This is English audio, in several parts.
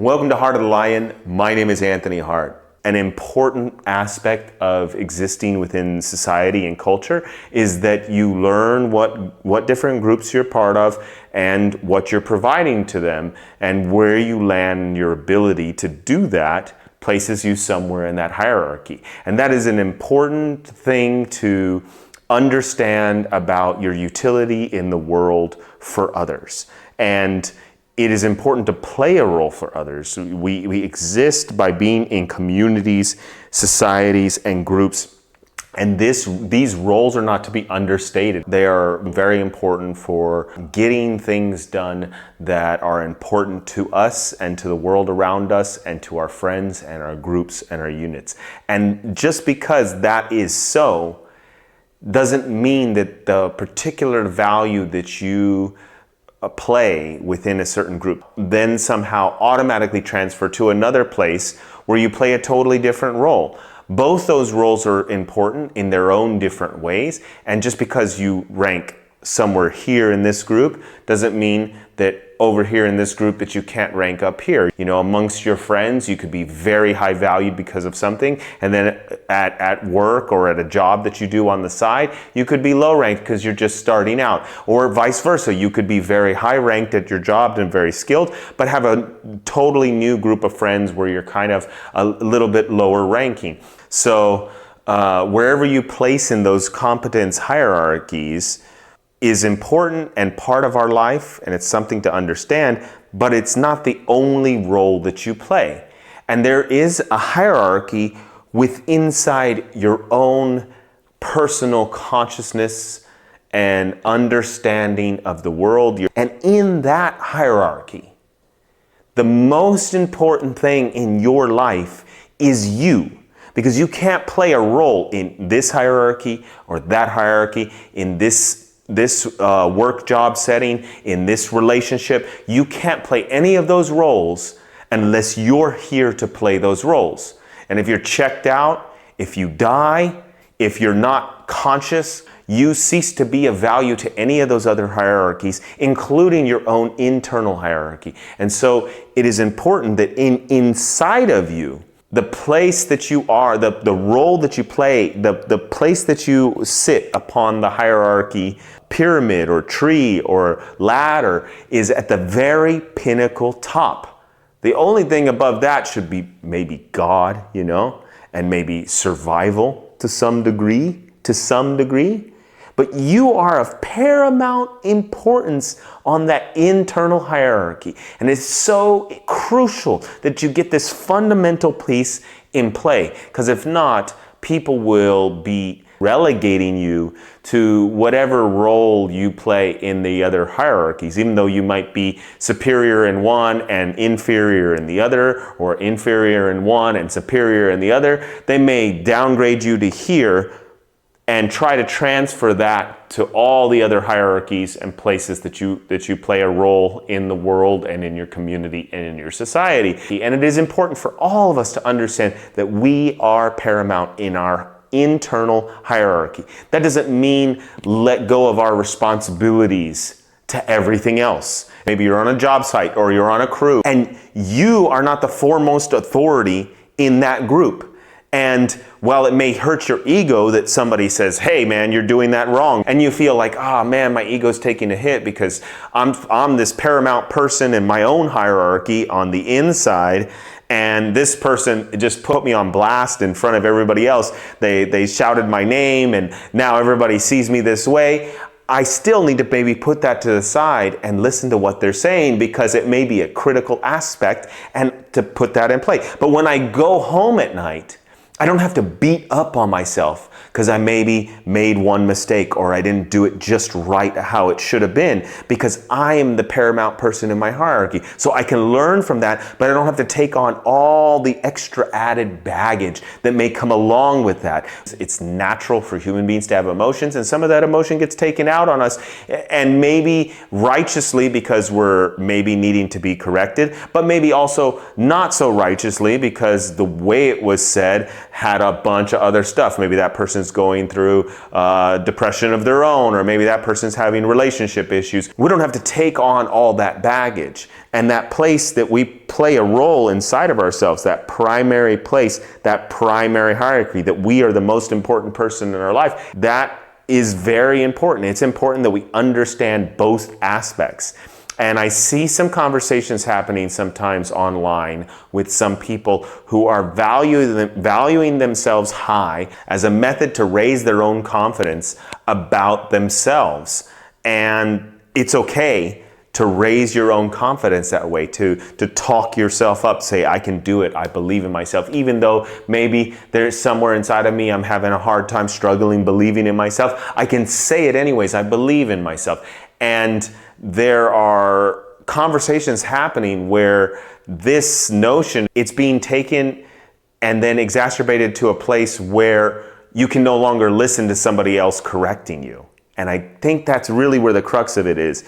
Welcome to Heart of the Lion. My name is Anthony Hart. An important aspect of existing within society and culture is that you learn what different groups you're part of and what you're providing to them, and where you land in your ability to do that places you somewhere in that hierarchy. And that is an important thing to understand about your utility in the world for others. And it is important to play a role for others. We exist by being in communities, societies, and groups. And these roles are not to be understated. They are very important for getting things done that are important to us and to the world around us and to our friends and our groups and our units. And just because that is so, doesn't mean that the particular value that you play within a certain group then somehow automatically transfer to another place where you play a totally different role. Both those roles are important in their own different ways, and just because you rank somewhere here in this group doesn't mean that over here in this group that you can't rank up here. You know, amongst your friends, you could be very high valued because of something, and then at work or at a job that you do on the side, you could be low ranked because you're just starting out. Or vice versa, you could be very high ranked at your job and very skilled, but have a totally new group of friends where you're kind of a little bit lower ranking. So wherever you place in those competence hierarchies is important and part of our life, and it's something to understand, but it's not the only role that you play. And there is a hierarchy inside your own personal consciousness and understanding of the world. And in that hierarchy, the most important thing in your life is you. Because you can't play a role in this hierarchy or that hierarchy, in this work job setting, in this relationship. You can't play any of those roles unless you're here to play those roles. And if you're checked out, if you die, if you're not conscious, you cease to be of value to any of those other hierarchies, including your own internal hierarchy. And so it is important that inside of you, the place that you are, the role that you play, the place that you sit upon the hierarchy pyramid or tree or ladder is at the very pinnacle top. The only thing above that should be maybe God, and maybe survival to some degree. But you are of paramount importance on that internal hierarchy. And it's so crucial that you get this fundamental piece in play. Because if not, people will be relegating you to whatever role you play in the other hierarchies, even though you might be superior in one and inferior in the other, or inferior in one and superior in the other. They may downgrade you to here and try to transfer that to all the other hierarchies and places that you play a role in the world and in your community and in your society. And it is important for all of us to understand that we are paramount in our internal hierarchy. That doesn't mean let go of our responsibilities to everything else. Maybe you're on a job site or you're on a crew, and you are not the foremost authority in that group. And while it may hurt your ego that somebody says, hey man, you're doing that wrong, and you feel like, oh man, my ego's taking a hit because I'm this paramount person in my own hierarchy on the inside, and this person just put me on blast in front of everybody else. They shouted my name, and now everybody sees me this way. I still need to maybe put that to the side and listen to what they're saying, because it may be a critical aspect, and to put that in play. But when I go home at night, I don't have to beat up on myself because I maybe made one mistake or I didn't do it just right how it should have been, because I am the paramount person in my hierarchy. So I can learn from that, but I don't have to take on all the extra added baggage that may come along with that. It's natural for human beings to have emotions, and some of that emotion gets taken out on us, and maybe righteously because we're maybe needing to be corrected, but maybe also not so righteously because the way it was said had a bunch of other stuff. Maybe that person's going through depression of their own, or maybe that person's having relationship issues. We don't have to take on all that baggage. And that place that we play a role inside of ourselves, that primary place, that primary hierarchy, that we are the most important person in our life, that is very important. It's important that we understand both aspects. And I see some conversations happening sometimes online with some people who are valuing themselves high as a method to raise their own confidence about themselves. And it's okay to raise your own confidence that way, to talk yourself up, say, I can do it, I believe in myself, even though maybe there's somewhere inside of me I'm having a hard time struggling, believing in myself. I can say it anyways, I believe in myself. And there are conversations happening where this notion, it's being taken and then exacerbated to a place where you can no longer listen to somebody else correcting you. And I think that's really where the crux of it is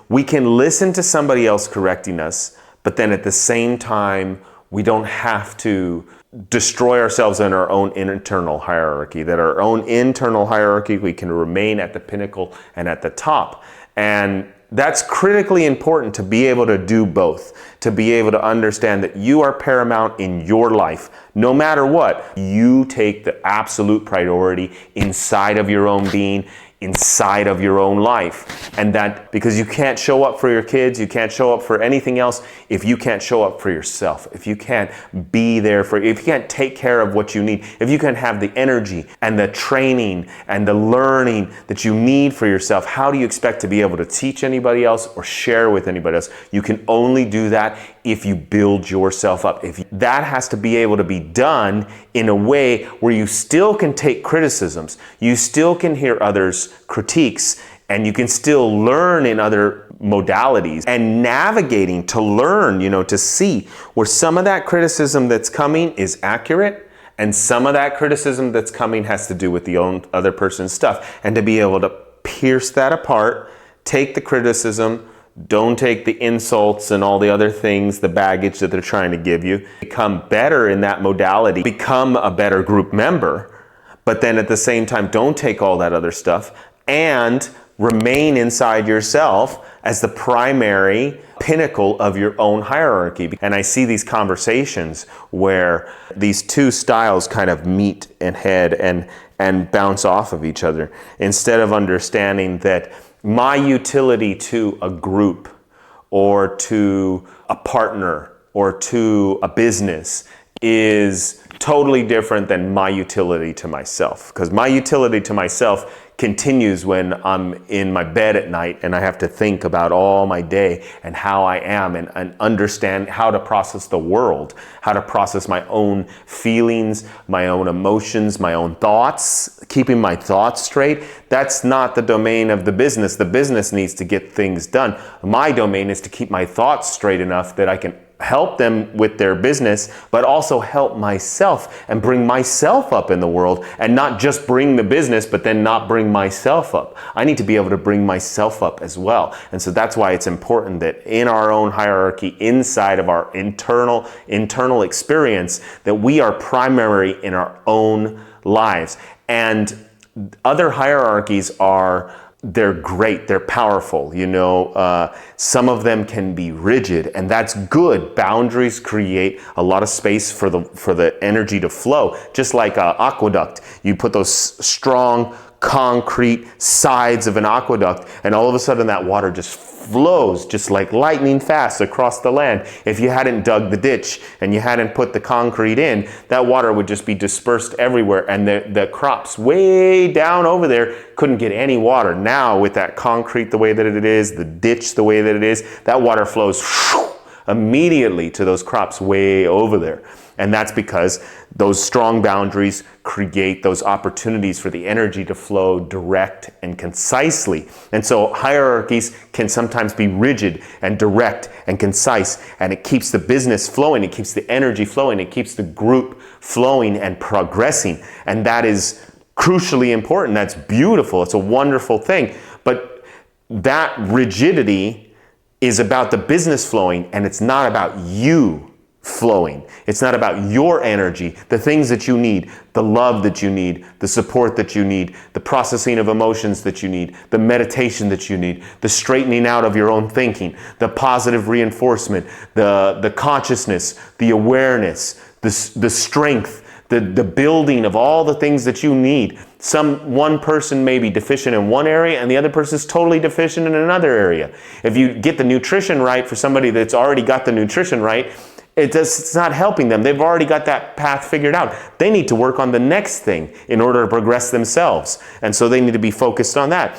we can listen to somebody else correcting us, but then at the same time, we don't have to destroy ourselves in our own internal hierarchy, that our own internal hierarchy, we can remain at the pinnacle and at the top. And that's critically important to be able to do both, to be able to understand that you are paramount in your life. No matter what, you take the absolute priority inside of your own being, inside of your own life. And that because you can't show up for your kids, you can't show up for anything else if you can't show up for yourself, if you can't be there for, if you can't take care of what you need, if you can't have the energy and the training and the learning that you need for yourself, how do you expect to be able to teach anybody else or share with anybody else? You can only do that if you build yourself up. That has to be able to be done in a way where you still can take criticisms, you still can hear others' critiques, and you can still learn in other modalities and navigating to learn, to see where some of that criticism that's coming is accurate and some of that criticism that's coming has to do with the other person's stuff, and to be able to pierce that apart, take the criticism, don't take the insults and all the other things, the baggage that they're trying to give you. Become better in that modality, become a better group member, but then at the same time, don't take all that other stuff and remain inside yourself as the primary pinnacle of your own hierarchy. And I see these conversations where these two styles kind of meet and head and bounce off of each other, instead of understanding that my utility to a group or to a partner or to a business is totally different than my utility to myself. Because my utility to myself continues when I'm in my bed at night and I have to think about all my day and how I am and understand how to process the world, how to process my own feelings, my own emotions, my own thoughts, keeping my thoughts straight. That's not the domain of the business. The business needs to get things done. My domain is to keep my thoughts straight enough that I can help them with their business, but also help myself and bring myself up in the world, and not just bring the business, but then not bring myself up. I need to be able to bring myself up as well. And so that's why it's important that in our own hierarchy, inside of our internal experience, that we are primary in our own lives. And other hierarchies they're great, they're powerful. Some of them can be rigid, and that's good. Boundaries create a lot of space for the energy to flow. Just like an aqueduct, you put those strong concrete sides of an aqueduct, and all of a sudden that water just flows just like lightning fast across the land. If you hadn't dug the ditch and you hadn't put the concrete in, that water would just be dispersed everywhere, and the crops way down over there couldn't get any water. Now with that concrete the way that it is, the ditch the way that it is, that water flows immediately to those crops way over there. And that's because those strong boundaries create those opportunities for the energy to flow direct and concisely. And so hierarchies can sometimes be rigid and direct and concise, and it keeps the business flowing, it keeps the energy flowing, it keeps the group flowing and progressing. And that is crucially important. That's beautiful. It's a wonderful thing. But that rigidity is about the business flowing, and it's not about you flowing. It's not about your energy, the things that you need, the love that you need, the support that you need, the processing of emotions that you need, the meditation that you need, the straightening out of your own thinking, the positive reinforcement, the consciousness, the awareness, the strength, the building of all the things that you need. One person may be deficient in one area and the other person is totally deficient in another area. If you get the nutrition right for somebody that's already got the nutrition right, it's not helping them. They've already got that path figured out. They need to work on the next thing in order to progress themselves. And so they need to be focused on that.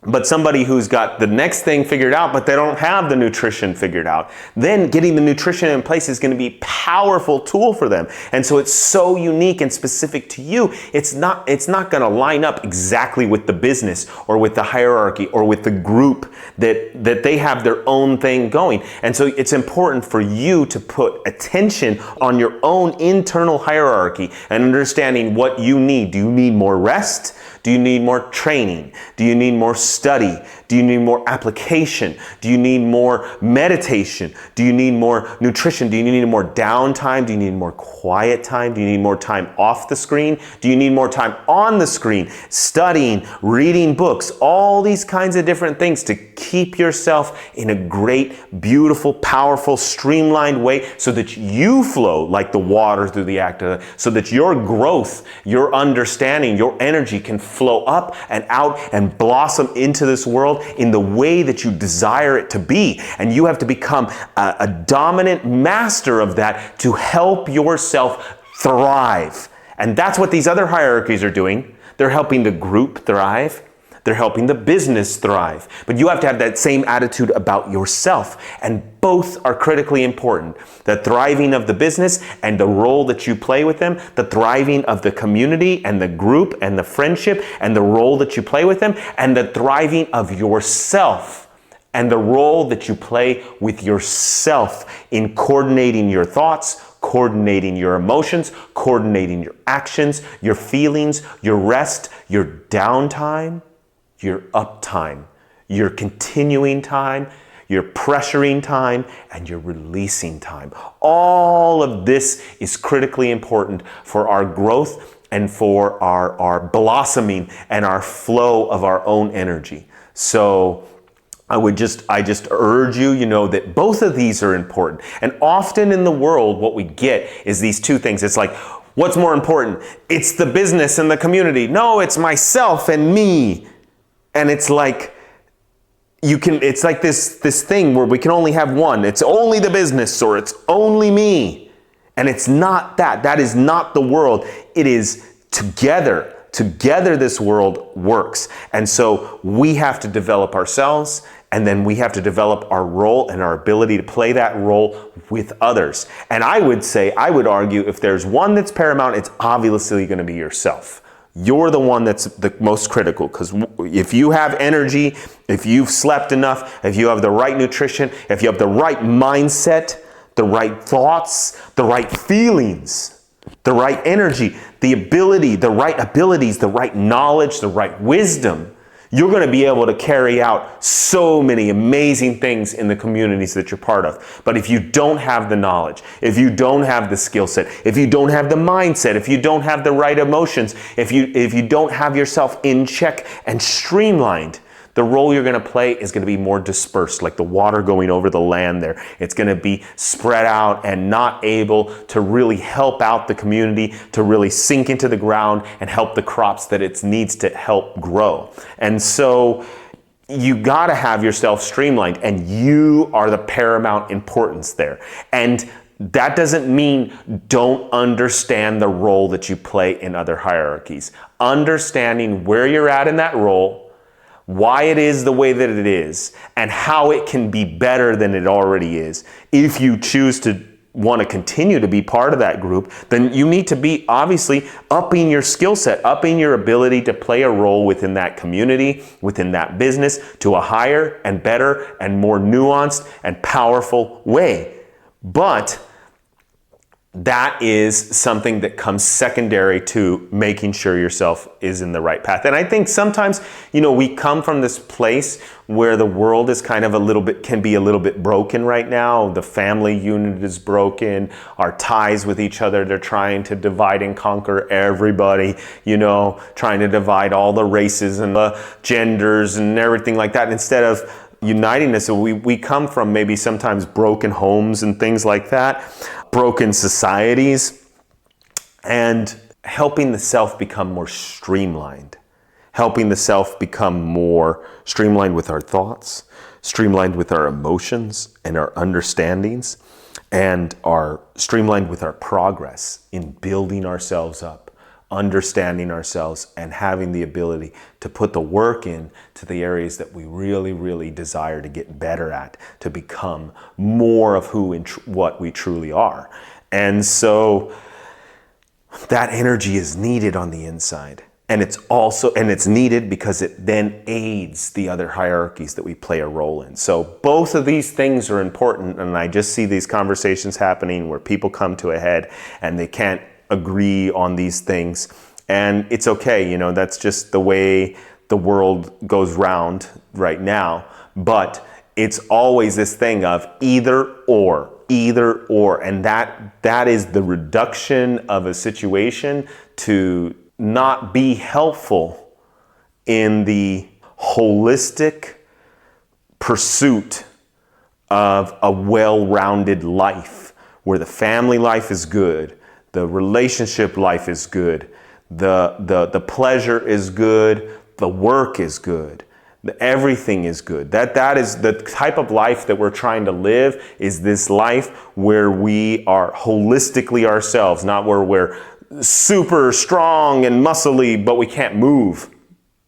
But somebody who's got the next thing figured out, but they don't have the nutrition figured out, then getting the nutrition in place is going to be a powerful tool for them. And so it's so unique and specific to you. It's not going to line up exactly with the business or with the hierarchy or with the group that they have their own thing going. And so it's important for you to put attention on your own internal hierarchy and understanding what you need. Do you need more rest? Do you need more training? Do you need more study? Do you need more application? Do you need more meditation? Do you need more nutrition? Do you need more downtime? Do you need more quiet time? Do you need more time off the screen? Do you need more time on the screen? Studying, reading books, all these kinds of different things to keep yourself in a great, beautiful, powerful, streamlined way so that you flow like the water through the act of it, so that your growth, your understanding, your energy can flow up and out and blossom into this world in the way that you desire it to be. And you have to become a dominant master of that to help yourself thrive. And that's what these other hierarchies are doing. They're helping the group thrive. They're helping the business thrive. But you have to have that same attitude about yourself. And both are critically important. The thriving of the business and the role that you play with them, the thriving of the community and the group and the friendship and the role that you play with them, and the thriving of yourself and the role that you play with yourself in coordinating your thoughts, coordinating your emotions, coordinating your actions, your feelings, your rest, your downtime, your uptime, your continuing time, your pressuring time, and your releasing time. All of this is critically important for our growth and for our blossoming and our flow of our own energy. So I just urge you, that both of these are important. And often in the world, what we get is these two things. It's like, what's more important? It's the business and the community. No, it's myself and me. And it's like, it's like this thing where we can only have one. It's only the business or it's only me. And it's not that. That is not the world. It is together. Together this world works. And so we have to develop ourselves, and then we have to develop our role and our ability to play that role with others. And I would argue, if there's one that's paramount, it's obviously going to be yourself. You're the one that's the most critical, because if you have energy, if you've slept enough, if you have the right nutrition, if you have the right mindset, the right thoughts, the right feelings, the right energy, the right abilities, the right knowledge, the right wisdom, you're going to be able to carry out so many amazing things in the communities that you're part of. But if you don't have the knowledge, if you don't have the skill set, if you don't have the mindset, if you don't have the right emotions, if you don't have yourself in check and streamlined, the role you're going to play is going to be more dispersed, like the water going over the land there. It's going to be spread out and not able to really help out the community, to really sink into the ground and help the crops that it needs to help grow. And so you got to have yourself streamlined, and you are the paramount importance there. And that doesn't mean don't understand the role that you play in other hierarchies. Understanding where you're at in that role, why it is the way that it is, and how it can be better than it already is. If you choose to want to continue to be part of that group, then you need to be obviously upping your skill set, upping your ability to play a role within that community, within that business, to a higher and better and more nuanced and powerful way. But that is something that comes secondary to making sure yourself is in the right path. And I think sometimes, we come from this place where the world is kind of can be a little bit broken right now. The family unit is broken. Our ties with each other, they're trying to divide and conquer everybody, trying to divide all the races and the genders and everything like that, instead of uniting us. So we come from maybe sometimes broken homes and things like that, broken societies, and helping the self become more streamlined, helping the self become more streamlined with our thoughts, streamlined with our emotions and our understandings, and are streamlined with our progress in building ourselves up, understanding ourselves, and having the ability to put the work in to the areas that we really, really desire to get better at, to become more of who and what we truly are. And so that energy is needed on the inside. And it's needed because it then aids the other hierarchies that we play a role in. So both of these things are important, and I just see these conversations happening where people come to a head and they can't agree on these things, and it's okay. That's just the way the world goes round right now. But it's always this thing of either or, and that is the reduction of a situation to not be helpful in the holistic pursuit of a well-rounded life, where the family life is good, the relationship life is good, the pleasure is good, the work is good, everything is good. That is the type of life that we're trying to live, is this life where we are holistically ourselves, not where we're super strong and muscly, but we can't move.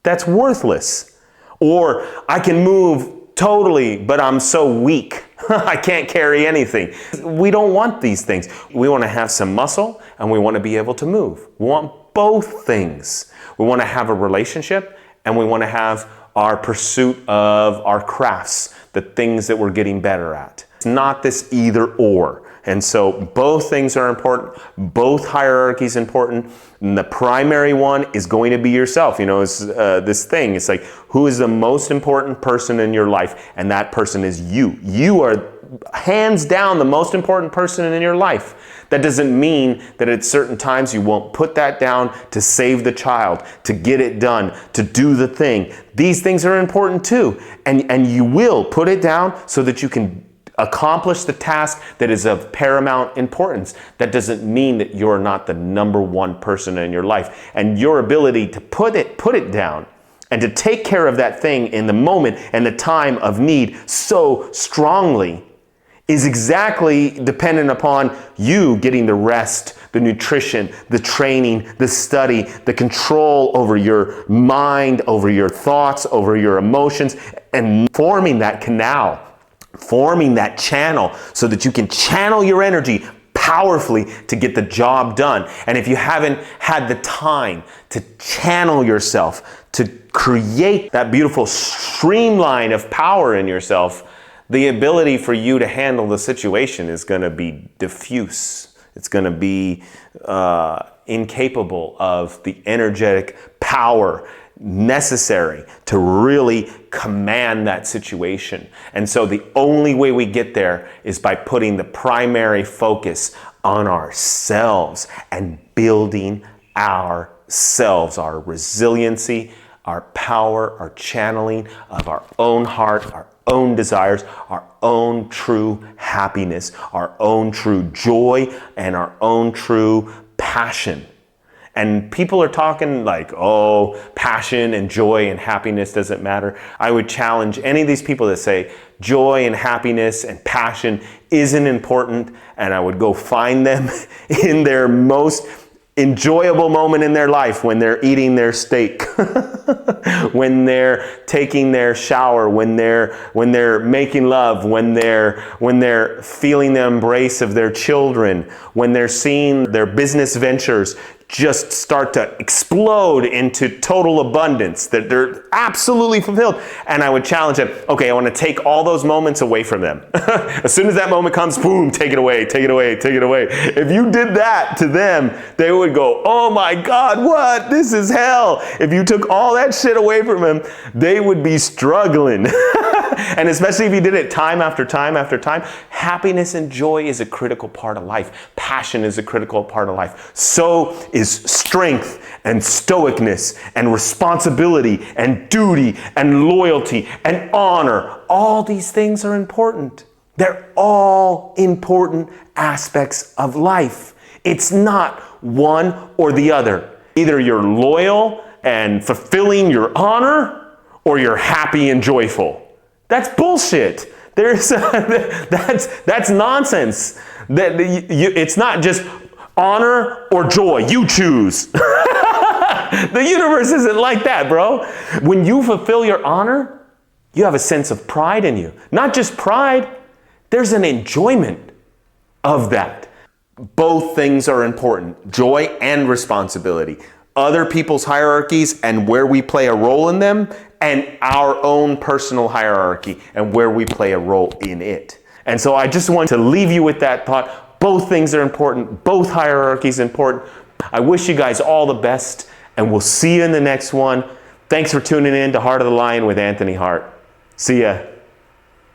That's worthless. Or I can move totally, but I'm so weak. I can't carry anything. We don't want these things. We want to have some muscle and we want to be able to move. We want both things. We want to have a relationship and we want to have our pursuit of our crafts, the things that we're getting better at. It's not this either or. And so both things are important. Both hierarchies important. And the primary one is going to be yourself. It's this thing. It's like, who is the most important person in your life? And that person is you. You are hands down the most important person in your life. That doesn't mean that at certain times you won't put that down to save the child, to get it done, to do the thing. These things are important too. And you will put it down so that you can accomplish the task that is of paramount importance. That doesn't mean that you're not the number one person in your life. And your ability to put it down and to take care of that thing in the moment and the time of need so strongly is exactly dependent upon you getting the rest, the nutrition, the training, the study, the control over your mind, over your thoughts, over your emotions, and forming that canal, forming that channel so that you can channel your energy powerfully to get the job done. And if you haven't had the time to channel yourself, to create that beautiful streamline of power in yourself, the ability for you to handle the situation is going to be diffuse. It's going to be incapable of the energetic power necessary to really command that situation. And so the only way we get there is by putting the primary focus on ourselves and building ourselves, our resiliency, our power, our channeling of our own heart, our own desires, our own true happiness, our own true joy, and our own true passion. And people are talking like, oh, passion and joy and happiness doesn't matter. I would challenge any of these people that say joy and happiness and passion isn't important, and I would go find them in their most enjoyable moment in their life, when they're eating their steak, when they're taking their shower, when they're making love, when they're feeling the embrace of their children, when they're seeing their business ventures just start to explode into total abundance, that they're absolutely fulfilled. And I would challenge them, okay, I want to take all those moments away from them. As soon as that moment comes, boom, take it away, take it away, take it away. If you did that to them, they would go, oh my God, what? This is hell. If you took all that shit away from them, they would be struggling. And especially if you did it time after time after time, happiness and joy is a critical part of life. Passion is a critical part of life. So is strength and stoicness and responsibility and duty and loyalty and honor. All these things are important. They're all important aspects of life. It's not one or the other. Either you're loyal and fulfilling your honor, or you're happy and joyful. That's bullshit. That's nonsense. It's not just honor or joy. You choose. The universe isn't like that, bro. When you fulfill your honor, you have a sense of pride in you. Not just pride, there's an enjoyment of that. Both things are important, joy and responsibility. Other people's hierarchies and where we play a role in them, and our own personal hierarchy and where we play a role in it. And so I just want to leave you with that thought. Both things are important. Both hierarchies are important. I wish you guys all the best, and we'll see you in the next one. Thanks for tuning in to Heart of the Lion with Anthony Hart. See ya.